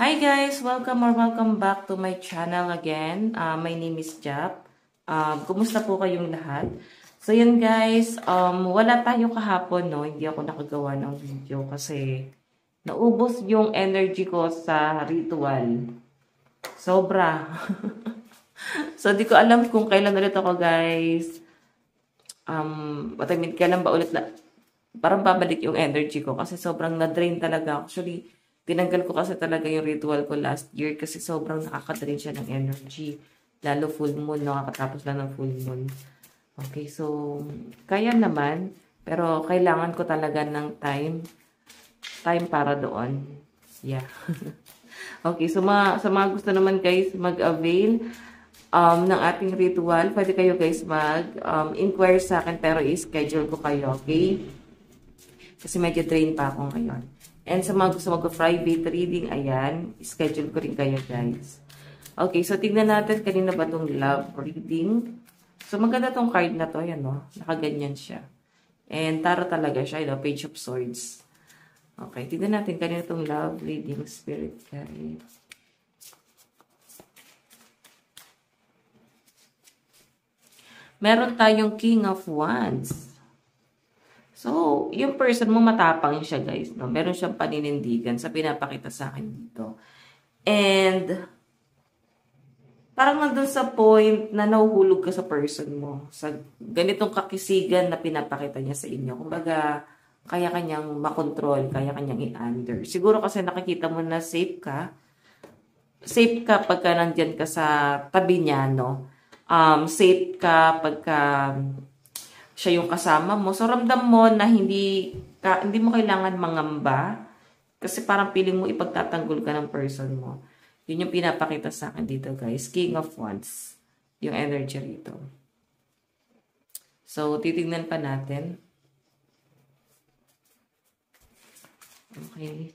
Hi guys! Welcome back to my channel again. My name is Jap. Kumusta po kayong lahat? So yun guys, wala tayo kahapon, no? Hindi ako nakagawa ng video kasi naubos yung energy ko sa ritual. Sobra. So di ko alam kung kailan ulit ako guys. Kailan ba ulit na parang babalik yung energy ko kasi sobrang na-drain talaga. Actually, tinanggal ko kasi talaga yung ritual ko last year kasi sobrang nakaka-drain siya ng energy. Lalo full moon, nakakatapos lang ng full moon. Okay, so, kaya naman, pero kailangan ko talaga ng time para doon. Yeah. Okay, so sa mga gusto naman guys, mag-avail ng ating ritual, pwede kayo guys mag-inquire sa akin pero i-schedule ko kayo, okay? Kasi medyo drain pa ako ngayon. And sa mga gusto mag-private reading, ayan, schedule ko rin kayo guys. Okay, so tignan natin kanina ba itong love reading. So maganda tong card na to, ayan no, nakaganyan siya. And tarot talaga siya, Page of Swords. Okay, tignan natin kanina itong love reading, spirit guide. Meron tayong King of Wands. So, yung person mo matapang siya guys, no? Meron siyang paninindigan sa pinapakita sa akin dito. And, parang nandun sa point na nahuhulog ka sa person mo. Sa ganitong kakisigan na pinapakita niya sa inyo. Kumbaga, kaya kanyang makontrol, kaya kanyang i-under. Siguro kasi nakikita mo na safe ka. Safe ka pagka nandyan ka sa tabi niya, no? Safe ka pagka siya yung kasama mo. So, ramdam mo na hindi mo kailangan mangamba. Kasi parang feeling mo ipagtatanggol ka ng person mo. Yun yung pinapakita sa akin dito, guys. King of Wands. Yung energy rito. So, titignan pa natin. Okay.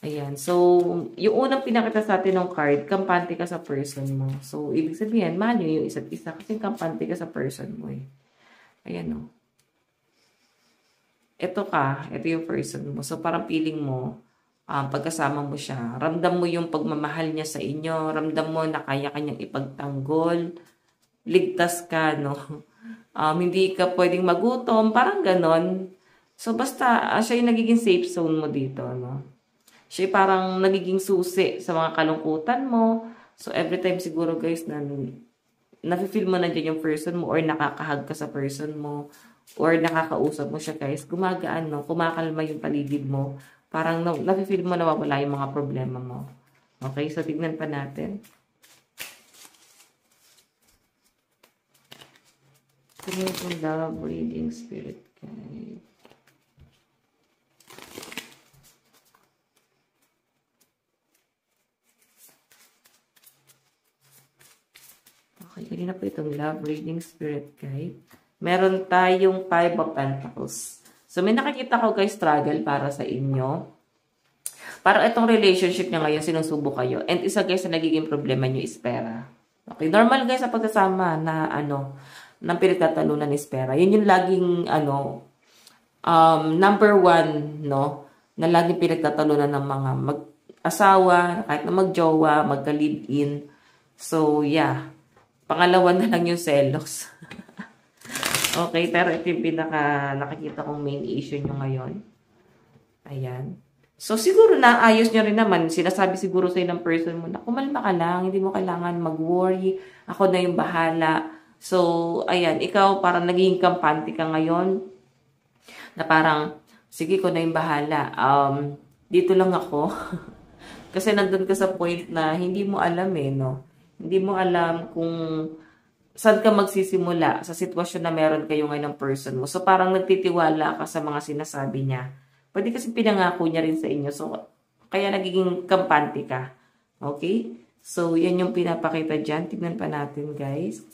Ayan. So, yung unang pinakita sa atin ng card, kampante ka sa person mo. So, ibig sabihin, mahal nyo yung isa't isa kasi kampante ka sa person mo eh. Ayan o. Ito yung person mo. So, parang feeling mo, pagkasama mo siya, ramdam mo yung pagmamahal niya sa inyo, ramdam mo na kaya kanyang ipagtanggol, ligtas ka, no? Hindi ka pwedeng magutom, parang ganon. So, basta, siya yung nagiging safe zone mo dito, no? Siya yung parang nagiging susi sa mga kalungkutan mo. So, every time siguro, guys, na nafe-feel mo na dyan yung person mo or nakakahag ka sa person mo or nakakausap mo siya guys, gumagaan, no? Kumakalma yung paligid mo. Parang nafe-feel mo na wawala yung mga problema mo. Okay, so tignan pa natin. Tignan po love reading spirit guide. Okay, kanina po itong love reading spirit guide. Meron tayong 5 of Pentacles. So, may nakikita ko guys, struggle para sa inyo. Parang itong relationship niya ngayon, sinusubo kayo. And isa guys, na nagiging problema nyo is pera. Okay, normal guys sa pagkasama na ng pinagtatalunan is pera. Yun yung laging, number one, no? Na laging pinagtatalunan ng mga mag-asawa, kahit na mag-jowa, magka-live-in. So, yeah. Pangalawa na lang yung selos. Okay, pero ito yung nakikita kong main issue nyo ngayon. Ayan. So, siguro naayos nyo rin naman. Sinasabi siguro sa'yo ng person mo na kumalma ka lang, hindi mo kailangan mag-worry. Ako na yung bahala. So, ayan, ikaw parang naging kampante ka ngayon. Na parang, sige ko na yung bahala. Dito lang ako. Kasi nandun ka sa point na hindi mo alam no? Hindi mo alam kung saan ka magsisimula sa sitwasyon na meron kayo ngayon ng person mo. So, parang nagtitiwala ka sa mga sinasabi niya. Pwede kasi pinangako niya rin sa inyo. So, kaya nagiging kampante ka. Okay? So, yan yung pinapakita dyan. Tignan pa natin, guys.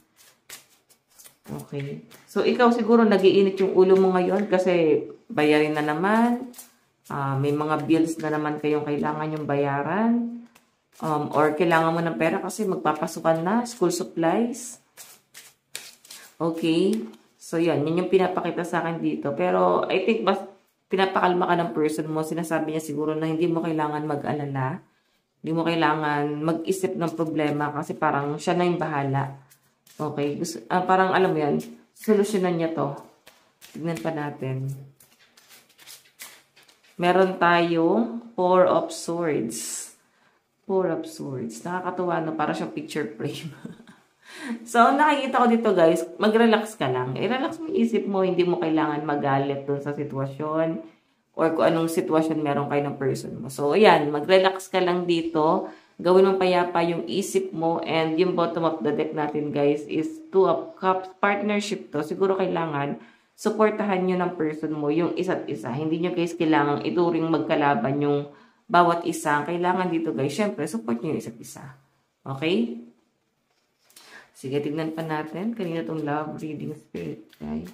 Okay. So, ikaw siguro nag-iinit yung ulo mo ngayon kasi bayarin na naman. May mga bills na naman kayong kailangan yung bayaran. Or kailangan mo ng pera kasi magpapasukan na, school supplies. Okay? So, yan yung pinapakita sa akin dito. Pero, I think, pinapakalma ka ng person mo. Sinasabi niya siguro na hindi mo kailangan mag-alala. Hindi mo kailangan mag-isip ng problema kasi parang siya na yung bahala. Okay? Parang alam mo yan, solusyonan niya to. Tignan pa natin. Meron tayong Four of Swords. Four of Swords. Nakakatuwa na para siyang picture frame. So, nakikita ko dito guys, mag-relax ka lang. I-relax mo yung isip mo, hindi mo kailangan magalit dun sa sitwasyon or kung anong sitwasyon meron kayo ng person mo. So, ayan, mag-relax ka lang dito. Gawin mong payapa yung isip mo and yung bottom of the deck natin guys is Two of Cups. Partnership to. Siguro kailangan supportahan nyo ng person mo yung isa't isa. Hindi nyo guys kailangan ituring magkalaban yung bawat isa. Kailangan dito guys, syempre, support nyo yung isa't isa. Okay? Sige, tignan pa natin. Kanina itong love reading spirit, guys.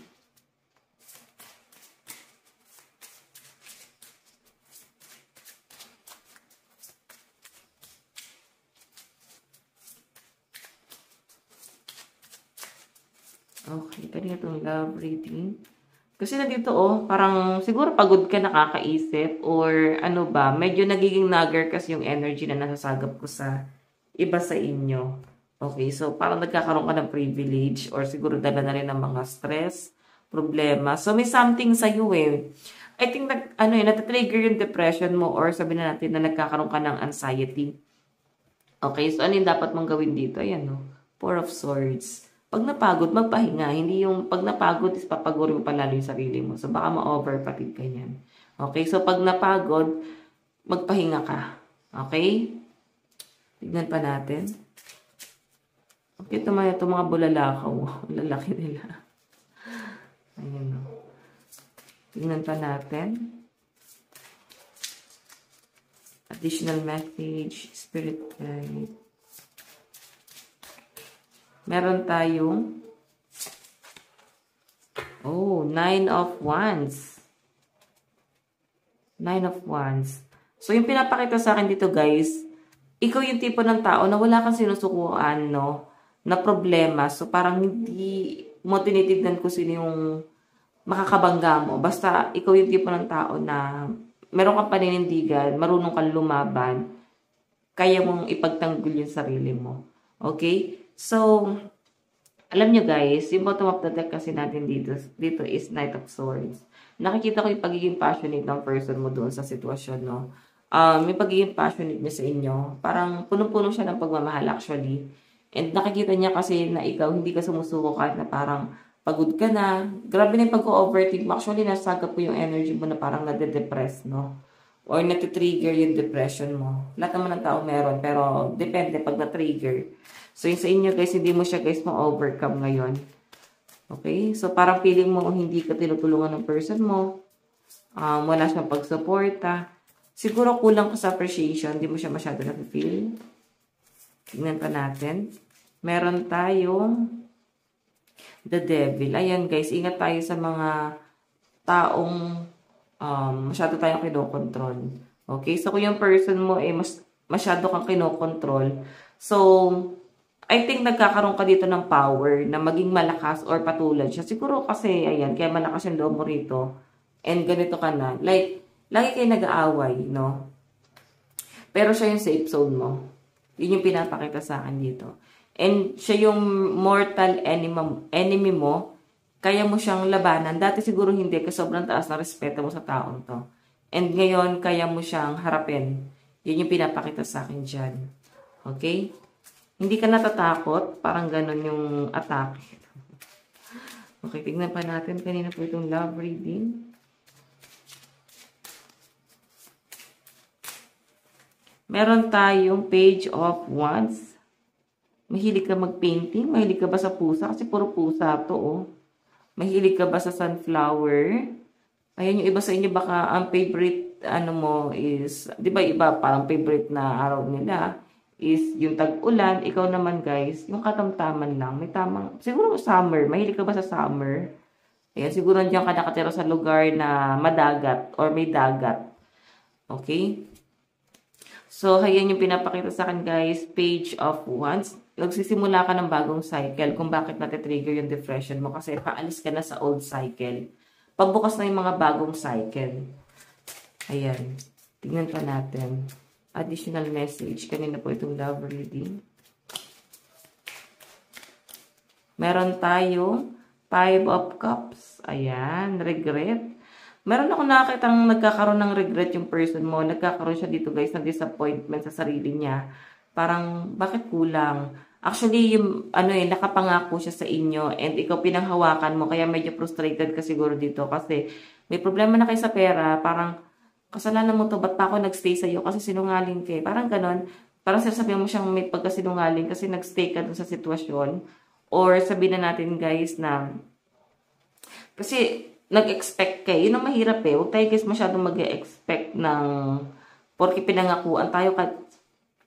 Okay, kanina itong love reading. Kasi na dito, parang siguro pagod ka nakakaisip or ano ba, medyo nagiging nagger kasi yung energy na nasasagap ko sa iba sa inyo. Okay, so parang nagkakaroon ka ng privilege or siguro dala na rin ng mga stress, problema. So may something sa iyo eh. I think natatrigger yung depression mo or sabihin na natin na nagkakaroon ka ng anxiety. Okay, so ano yung dapat mong gawin dito? Ayan, no? Four of Swords. Pag napagod, magpahinga. Hindi yung pag napagod is papagurin mo palalo yung sarili mo. So baka ma-overfatigue ka yan. Okay, so pag napagod, magpahinga ka. Okay? Tignan pa natin. Okay, ito mga bulalakaw. Lalaki nila. Ayan o. Tingnan pa natin. Additional message, spirit guide. Meron tayong Nine of Wands. Nine of Wands. So, yung pinapakita sa akin dito guys, ikaw yung tipo ng tao na wala kang sinusukuan, no? Na problema. So, parang hindi mo tinitignan kung sino yung makakabangga mo. Basta, ikaw yung tipo ng tao na meron kang paninindigan, marunong kang lumaban, kaya mong ipagtanggol yung sarili mo. Okay? So, alam nyo guys, yung bottom of the deck kasi natin dito is Knight of Swords. Nakikita ko yung pagiging passionate ng person mo doon sa sitwasyon, no? Yung pagiging passionate niya sa inyo, parang punong-puno siya ng pagmamahal actually. And nakikita niya kasi na ikaw hindi ka sumusuko kahit na parang pagod ka na. Grabe na yung pag-overthink mo. Actually, nasagap po yung energy mo na parang nade-depress, no? Or natitrigger yung depression mo. Lahat naman ng tao meron, pero depende pag na-trigger. So, yung sa inyo guys, hindi mo siya guys ma-overcome ngayon. Okay? So, parang feeling mo hindi ka tinutulungan ng person mo. Wala siyang pag-suporta. Siguro kulang ka sa appreciation. Hindi mo siya masyado na-feel. Tingnan pa natin. Meron tayong The Devil. Ayan guys, ingat tayo sa mga taong masyado tayong kinokontrol. Okay? So, kung yung person mo masyado kang kinokontrol, so, I think nagkakaroon ka dito ng power na maging malakas or patulad siya. Siguro kasi, ayan, kaya malakas yung loob mo rito. And ganito ka na. Like, lagi kayo nag-aaway, no? Pero siya yung safe zone mo. Yun yung pinapakita sa akin dito. And siya yung mortal enemy mo. Kaya mo siyang labanan. Dati siguro hindi kasi sobrang taas na respeto mo sa taong to. And ngayon, kaya mo siyang harapin. Yun yung pinapakita sa akin dyan. Okay? Hindi ka natatakot. Parang ganun yung atake. Okay, tignan pa natin. Kanina po itong love reading. Meron tayong Page of Wands. Mahilig ka mag-painting? Mahilig ka ba sa pusa? Kasi puro pusa to, oh. Mahilig ka ba sa sunflower? Ayan yung iba sa inyo, baka ang favorite, mo is, di ba iba, parang favorite na araw nila is yung tag-ulan. Ikaw naman, guys, yung katamtaman lang. May tamang, siguro summer. Mahilig ka ba sa summer? Ayan, siguro nandiyan ka nakatira sa lugar na madagat or may dagat. Okay? So, ayan yung pinapakita sa akin, guys. Page of Wands. Nagsisimula ka ng bagong cycle kung bakit natitrigger yung depression mo kasi paalis ka na sa old cycle. Pagbukas na yung mga bagong cycle. Ayan. Tingnan pa natin. additional message. Kanina po itong love reading. Meron tayong 5 of Cups. Ayan, regret. Meron ako nakakitang nagkakaroon ng regret yung person mo. Nagkakaroon siya dito guys ng disappointment sa sarili niya. Parang, bakit kulang? Actually, yung, nakapangako siya sa inyo and ikaw pinanghawakan mo. Kaya medyo frustrated ka siguro dito kasi may problema na kayo sa pera. Parang, kasalanan mo to, ba't pa ako nagstay sa'yo? Kasi sinungaling ka. Parang ganon. Parang sasabihin mo siyang may pagkasinungaling kasi nagstay ka dun sa sitwasyon. Or sabihin na natin guys na, kasi nag-expect ka. Yun ang mahirap eh. Huwag tayo guys masyadong mag-expect ng, porque pinangakuan tayo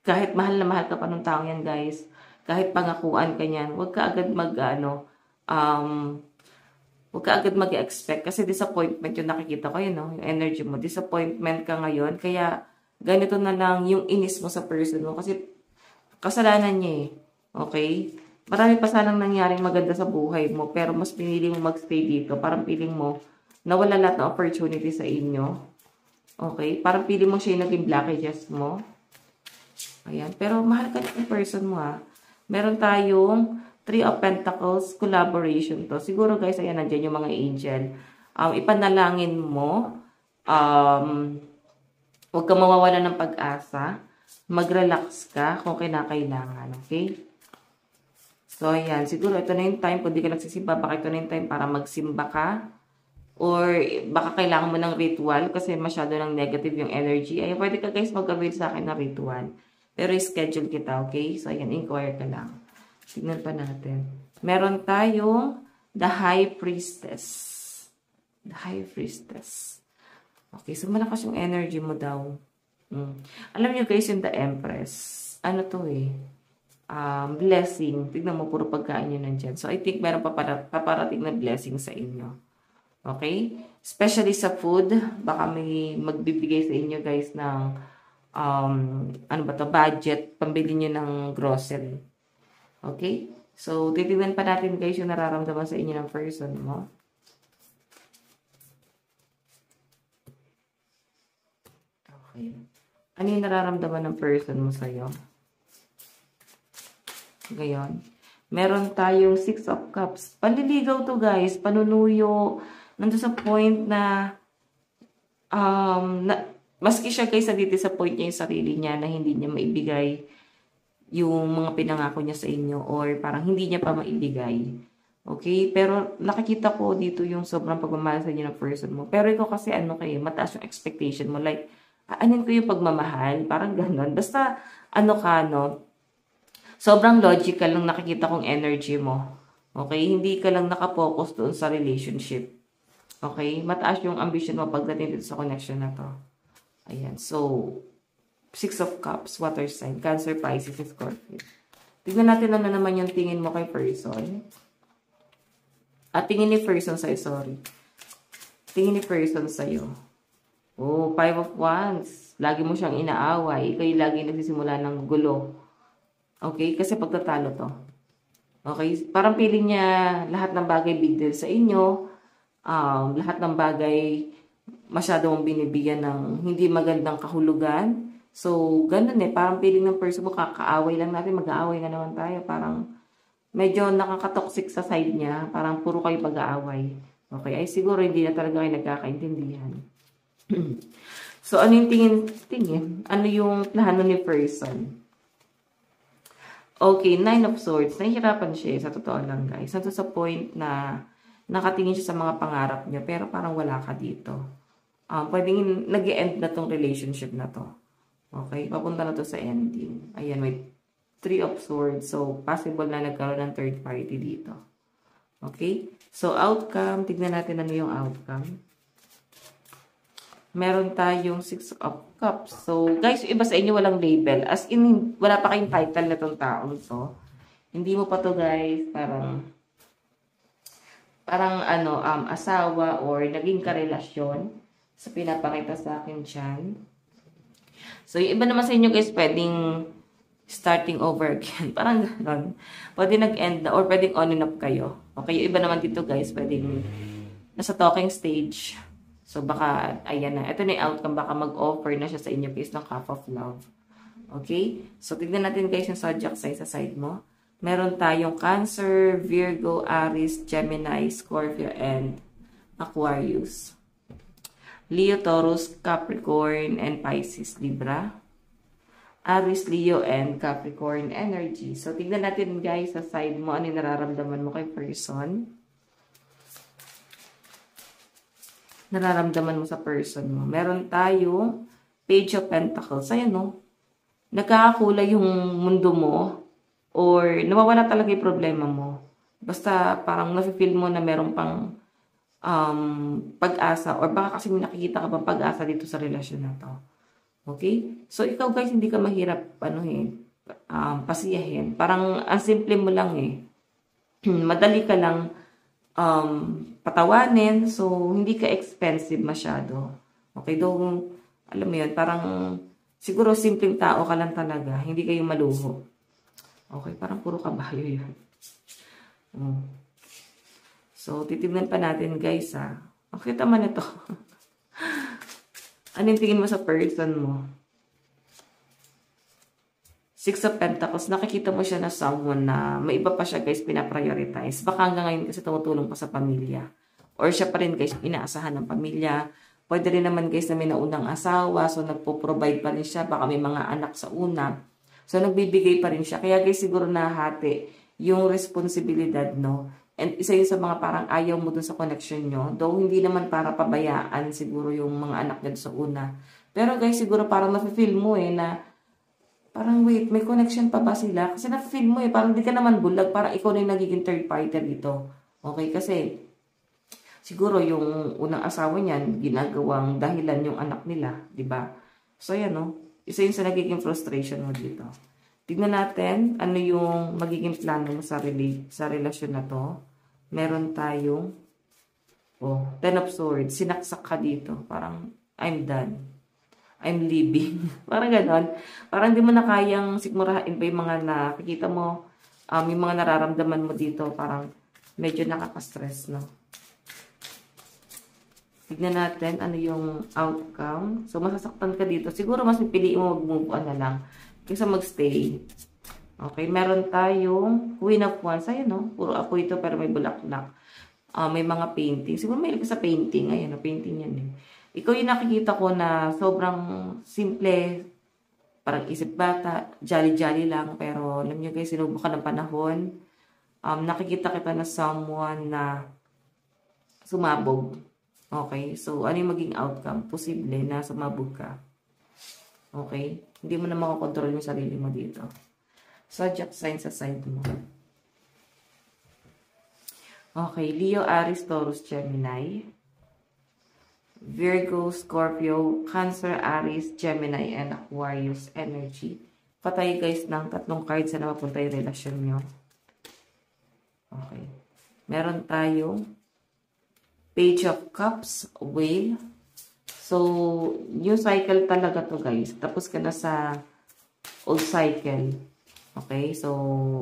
kahit mahal na mahal ka pa ng tao yan guys. Kahit pangakuan ka yan. Huwag ka agad huwag ka agad mag-expect kasi disappointment yung nakikita ko yun, no? Yung energy mo. Disappointment ka ngayon. Kaya, ganito na lang yung inis mo sa person mo. Kasi, kasalanan niya eh. Okay? Marami pa sanang nangyaring maganda sa buhay mo. Pero mas pinili mo magstay dito. Parang feeling mo, nawala lahat ng opportunity sa inyo. Okay? Parang feeling mo siya yung naging blockages mo. Ayan. Pero, mahal ka yung person mo ha. Meron tayong 3 of Pentacles, collaboration to. Siguro guys, ayan, nandiyan yung mga angel. Ipanalangin mo. Huwag ka mawawala ng pag-asa. Mag-relax ka kung kinakailangan. Okay? So, ayan. Siguro ito na yung time. Kung di ka nagsisimba, baka ito na yung time para magsimba ka. Or baka kailangan mo ng ritual kasi masyado ng negative yung energy. Ayan, pwede ka guys mag-avail sa akin ng ritual. Pero schedule kita, okay? So, ayan, inquire ka lang. Tignan pa natin. Meron tayong The High Priestess. The High Priestess. Okay, so malakas yung energy mo daw. Alam niyo guys, yung The Empress. Ano to eh? Blessing. Tignan mo, puro pagkain yun nandyan. So, I think meron paparating na blessing sa inyo. Okay? Especially sa food. Baka may magbibigay sa inyo guys ng budget. Pambili nyo ng grocery. Okay? So, titignan pa natin guys yung nararamdaman sa inyo ng person mo. Okay. Ano yung nararamdaman ng person mo sa'yo? Gayon. Meron tayong 6 of Cups. Panliligaw to guys. Panunuyo. Nandun sa point na maski siya guys na-disappoint niya yung sarili niya na hindi niya maibigay yung mga pinangako niya sa inyo or parang hindi niya pa maibigay. Okay? Pero nakikita ko dito yung sobrang pagmamahal sa inyo ng person mo. Pero ikaw kasi mataas yung expectation mo. Like, aanin ko yung pagmamahal. Parang ganon. Basta, sobrang logical lang nakikita kong energy mo. Okay? Hindi ka lang nakapokus doon sa relationship. Okay? Mataas yung ambition mo pagdating dito sa connection na to. Ayan. So, 6 of Cups, water sign, Cancer, Pisces, Scorpio. Tignan natin ano naman yung tingin mo kay person. At tingin ni person sa'yo, sorry. Tingin ni person sa'yo. Oh, 5 of Wands. Lagi mo siyang inaaway. Ikaw yung lagi nagsisimula ng gulo. Okay? Kasi pagtatalo to. Okay? Parang feeling niya lahat ng bagay big deal sa inyo. Lahat ng bagay masyado mong binibigyan ng hindi magandang kahulugan. So, ganun eh. Parang feeling ng person mo, kakaaway lang natin, mag-aaway na naman tayo. Parang medyo nakaka-toxic sa side niya. Parang puro kayo pag-aaway. Okay? Ay siguro hindi na talaga kayo nagkakaintindihan. So, ano yung tingin? Ano yung plano ni person? Okay, 9 of Swords. Nahihirapan siya sa totoo lang guys. Nandito sa point na nakatingin siya sa mga pangarap niya pero parang wala ka dito. Pwedeng nag-e-end na tong relationship na to. Okay, papunta na to sa ending. Ayan, may 3 of Swords. So, possible na nagkaroon ng third party dito. Okay? So, outcome. Tignan natin ano yung outcome. Meron tayong 6 of Cups. So, guys, iba sa inyo walang label. As in, wala pa kayong title na tong taong to. Hindi mo pa to, guys, parang asawa or naging karelasyon sa pinapakita sa akin dyan. So, yung iba naman sa inyo guys, pwedeng starting over again. Parang gano'n. Pwede nag-end na or pwedeng on and off kayo. Okay, yung iba naman dito guys, pwedeng nasa talking stage. So, baka, ayan na. Ito na yung outcome. Baka mag-offer na siya sa inyo guys ng half of love. Okay? So, tignan natin guys yung zodiac sign sa side mo. Meron tayong Cancer, Virgo, Aries, Gemini, Scorpio, and Aquarius. Leo, Taurus, Capricorn, and Pisces, Libra. Aries, Leo, and Capricorn energy. So, tignan natin guys sa side mo. Ano yung nararamdaman mo kay person? Nararamdaman mo sa person mo. Meron tayong Page of Pentacles. Ayan, no? Nagkakakulay yung mundo mo or nawawala talaga yung problema mo. Basta parang nafe-feel mo na meron pang pag-asa or baka kasi nakikita ka bang pag-asa dito sa relasyon na to. Okay? So, ikaw guys, hindi ka mahirap, pasiyahin. Parang, ang simple mo lang madali ka lang, patawanin. So, hindi ka expensive masyado. Okay? Though, alam mo yun, parang, siguro simpleng tao ka lang talaga. Hindi kayo maluho. Okay? Parang puro kabayo yun. So, titignan pa natin guys Makita man ito. Ano yung tingin mo sa person mo? Six of Pentacles, nakikita mo siya na someone na may iba pa siya guys pinaprioritize. Baka hanggang ngayon kasi tumutulong pa sa pamilya. Or siya pa rin guys inaasahan ng pamilya. Pwede rin naman guys na may naunang asawa. So nagpo-provide pa rin siya. Baka may mga anak sa una. So nagbibigay pa rin siya. Kaya guys siguro nahati yung responsibilidad, no? And isa yun sa mga parang ayaw mo dun sa connection nyo. Though hindi naman para pabayaan siguro yung mga anak niya sa una. Pero guys, siguro parang nafe-feel mo na parang wait, may connection pa ba sila? Kasi nafe-feel mo parang di ka naman bulag. Parang ikaw na yung nagiging third party dito. Okay, kasi siguro yung unang asawa niyan, ginagawang dahilan yung anak nila. Diba? So yan isa yun sa nagiging frustration mo dito. Tignan natin ano yung magiging plano mo sa relasyon na to. Meron tayong Ten of Swords. Sinaksak ka dito. Parang, I'm done. I'm leaving. Parang ganon. Parang di mo na kayang sikmurahin pa yung mga nakikita mo. Yung mga nararamdaman mo dito. Parang medyo nakaka-stress, no? Tignan natin ano yung outcome. So, masasaktan ka dito. Siguro mas pipiliin mo mag-move on na lang kaysa mag-stay. Okay, meron tayong Queen of Wands. Ayun, puro ako ito pero may bulaklak. May mga painting. Siguro may sa painting. Ayun, painting yan Ikaw yung nakikita ko na sobrang simple, parang isip bata, jolly-jolly lang. Pero alam nyo guys, sinubukan ng panahon. Nakikita kita na someone na sumabog. Okay, so ano yung maging outcome? Posible na sumabog ka. Okay? Hindi mo na makakontrol yung sarili mo dito. Zodiac sign sa side mo. Okay. Leo, Aries, Taurus, Gemini. Virgo, Scorpio, Cancer, Aries, Gemini, and Aquarius energy. Patay guys ng 3 cards na mapunta yung relasyon nyo. Okay. Meron tayong Page of Cups, Whale. So, new cycle talaga to guys. Tapos ka na sa old cycle. Okay? So,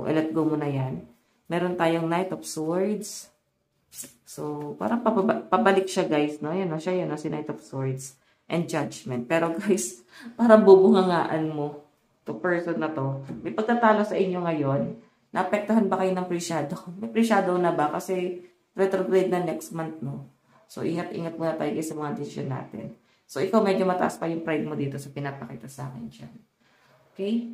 let go mo na yan. Meron tayong Knight of Swords. So, parang pabalik siya guys. No? Yan, siya yun, si Knight of Swords. And Judgment. Pero guys, parang bubungangaan mo. To person na to. May pagtatalo sa inyo ngayon. Naapektuhan ba kayo ng pre-shadow? May pre-shadow na ba? Kasi retrograde na next month, no? So, ingat-ingat muna tayo guys sa mga decision natin. So, ikaw medyo mataas pa yung pride mo dito sa pinapakita sa akin dyan. Okay?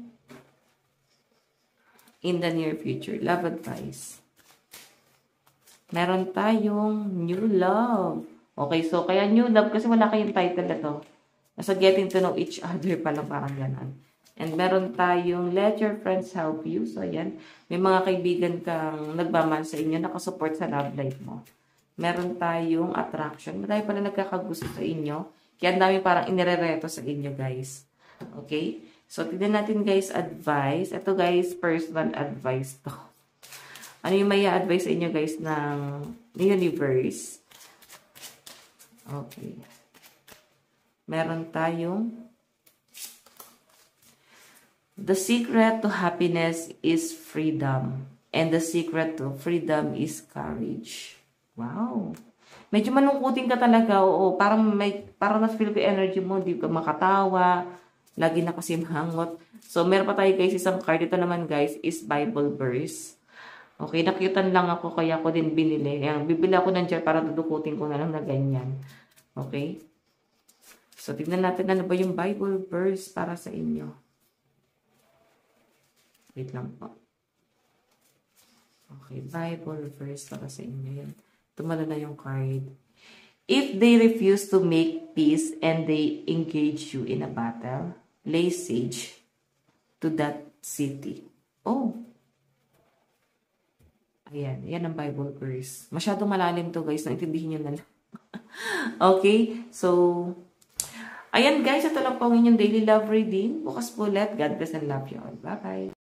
In the near future. Love advice. Meron tayong new love. Okay, so kaya new love kasi wala kayong title na to. Nasa getting to know each other pa lang parang ganon. And meron tayong let your friends help you. So, ayan. May mga kaibigan kang nagmamahal sa inyo, nakasupport sa love life mo. Meron tayong attraction. Marami pala nagkakagusto sa inyo. Kaya ang dami parang inirereto sa inyo, guys. Okay? So, tignan natin, guys, advice. Ito, guys, personal advice to. Ano yung may advice sa inyo, guys, ng universe? Okay. Meron tayong the secret to happiness is freedom. And the secret to freedom is courage. Wow. Medyo malungkutin ka talaga. Oo, parang na-feel ko energy mo. Hindi ka makatawa. Lagi na kasi mahangot. So, meron pa tayo guys, isang card. Ito naman guys, is Bible verse. Okay, nakyutan lang ako, kaya ko din binili. Ayan, bibili ako ng jar para dudukutin ko na lang na ganyan. Okay? So, tignan natin ano ba yung Bible verse para sa inyo. Wait lang po. Okay, Bible verse para sa inyo. Yan. Tumala na yung card. If they refuse to make peace and they engage you in a battle, lay siege to that city. Oh. Ayan. Yan ang Bible verse. Masyadong malalim to guys. Naintindihin nyo na lang. Okay. So, ayan guys. Ito lang po ang inyong daily love reading. Bukas po ulit. God bless and love you all. Bye-bye.